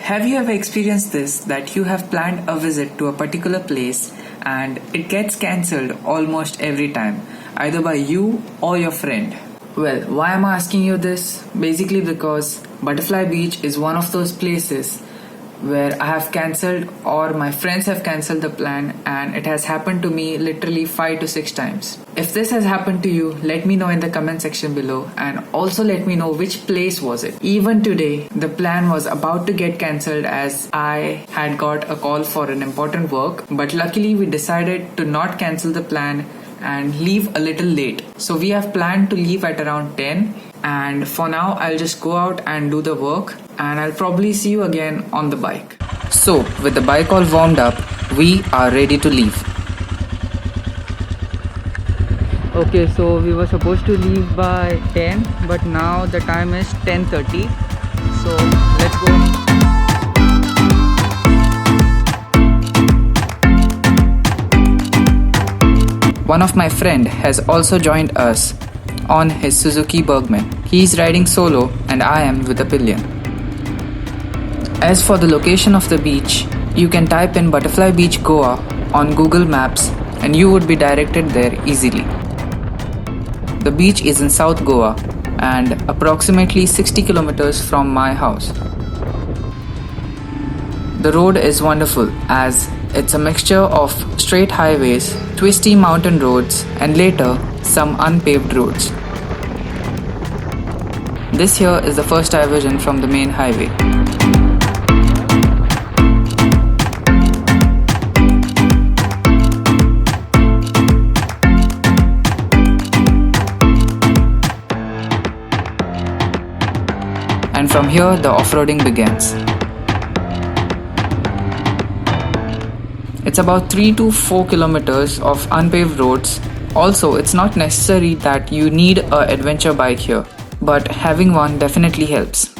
have you ever experienced this, that you have planned a visit to a particular place and it gets cancelled almost every time, either by you or your friend? Well, why am I asking you this? Basically because Butterfly Beach is one of those places where I have cancelled or my friends have cancelled the plan, and it has happened to me literally 5 to 6 times. If this has happened to you, let me know in the comment section below, and also let me know which place was it. Even today, the plan was about to get cancelled as I had got a call for an important work, but luckily we decided to not cancel the plan and leave a little late. So we have planned to leave at around 10, and for now I'll just go out and do the work, and I'll probably see you again on the bike. So with the bike all warmed up, we are ready to leave. Okay, so we were supposed to leave by 10, but now the time is 10:30. So let's go. One of my friend has also joined us on his Suzuki Bergman. He is riding solo and I am with a pillion. As for the location of the beach, you can type in Butterfly Beach Goa on Google Maps and you would be directed there easily. The beach is in South Goa and approximately 60 kilometers from my house. The road is wonderful as it's a mixture of straight highways, twisty mountain roads, and later some unpaved roads. This here is the first diversion from the main highway. And from here the off-roading begins. It's about 3 to 4 kilometers of unpaved roads. Also, it's not necessary that you need an adventure bike here, but having one definitely helps.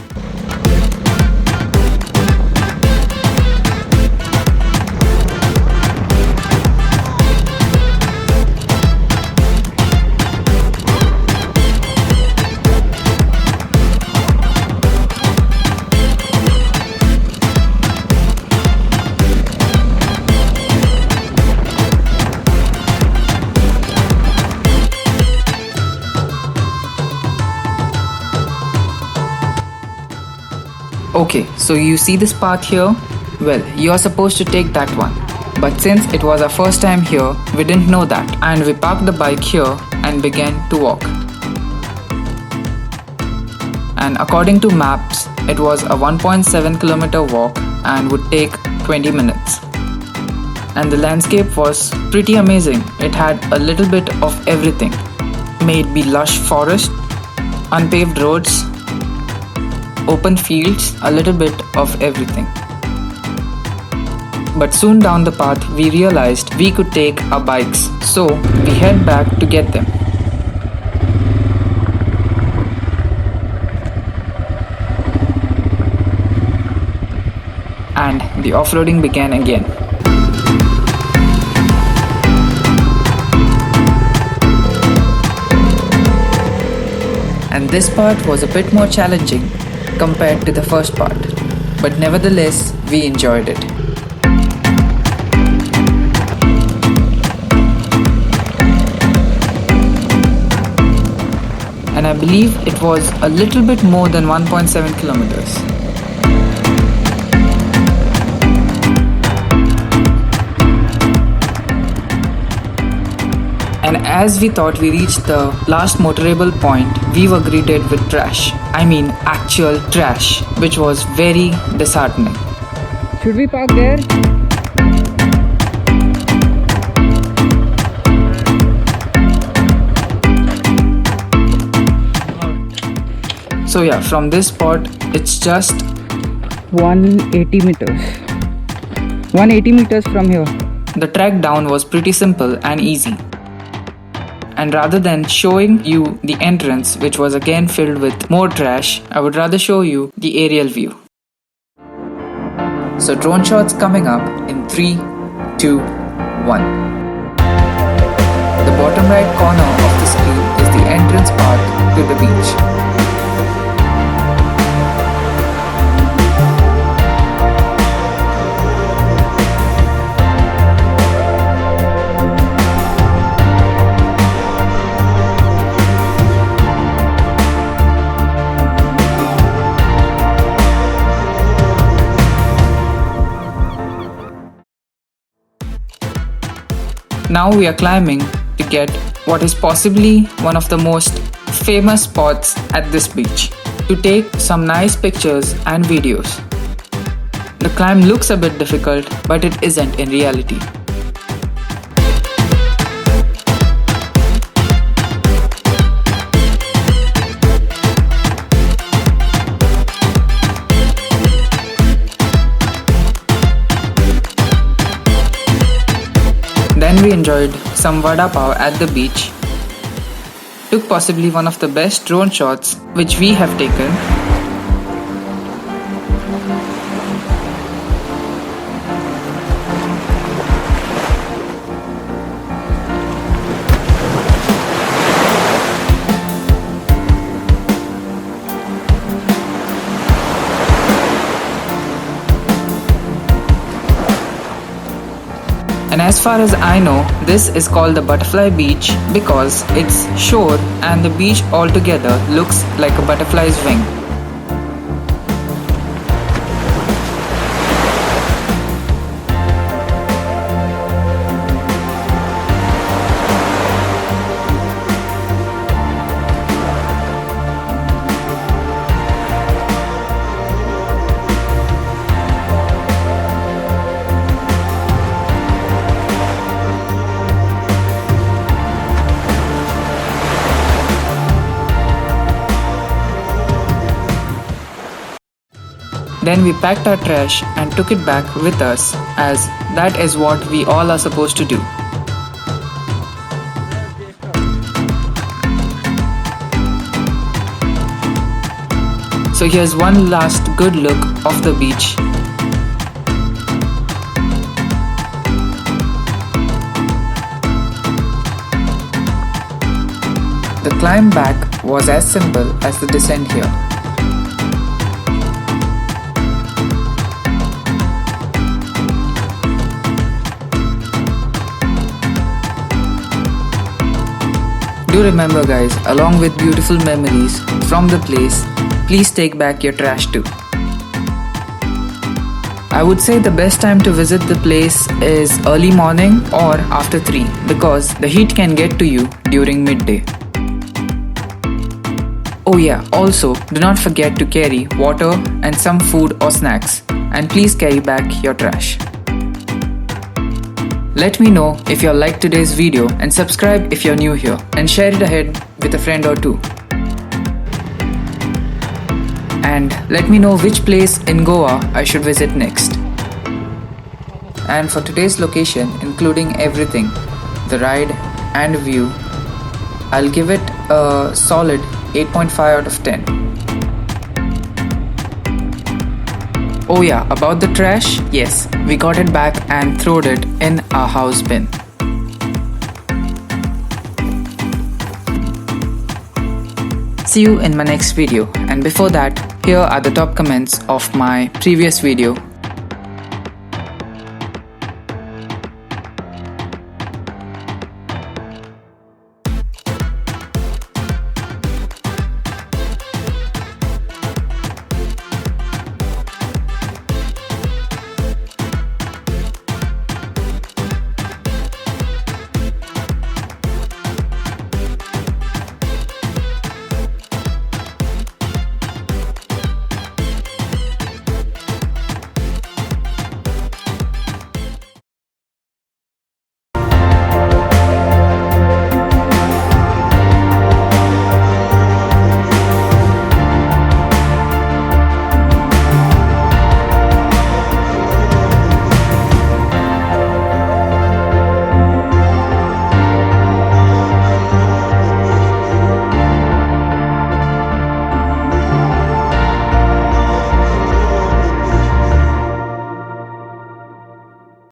Okay, so you see this path here? Well, you are supposed to take that one. But since it was our first time here, we didn't know that, and we parked the bike here and began to walk. And according to maps, it was a 1.7 kilometer walk and would take 20 minutes. And the landscape was pretty amazing. It had a little bit of everything. May it be lush forest, unpaved roads, open fields, a little bit of everything. But soon down the path we realized we could take our bikes, so we head back to get them. And the off-roading began again. And this part was a bit more challenging compared to the first part, but nevertheless we enjoyed it. And I believe it was a little bit more than 1.7 kilometers. And as we thought we reached the last motorable point, we were greeted with trash. I mean actual trash, which was very disheartening. Should we park there? So yeah, from this spot, it's just 180 meters. 180 meters from here. The trek down was pretty simple and easy. And rather than showing you the entrance, which was again filled with more trash, I would rather show you the aerial view. So drone shots coming up in 3, 2, 1. The bottom right corner of the screen is the entrance path to the beach. Now we are climbing to get what is possibly one of the most famous spots at this beach, to take some nice pictures and videos. The climb looks a bit difficult, but it isn't in reality. Then we enjoyed some vada pav at the beach, took possibly one of the best drone shots which we have taken. And as far as I know, this is called the Butterfly Beach because its shore and the beach altogether looks like a butterfly's wing. Then we packed our trash and took it back with us, as that is what we all are supposed to do. So here's one last good look of the beach. The climb back was as simple as the descent here. Do remember guys, along with beautiful memories from the place, please take back your trash too. I would say the best time to visit the place is early morning or after 3 because the heat can get to you during midday. Oh yeah, also do not forget to carry water and some food or snacks, and please carry back your trash. Let me know if you liked today's video and subscribe if you're new here, and share it ahead with a friend or two. And let me know which place in Goa I should visit next. And for today's location, including everything, the ride and view, I'll give it a solid 8.5 out of 10. Oh yeah, about the trash, yes, we got it back and throwed it in our house bin. See you in my next video, and before that, here are the top comments of my previous video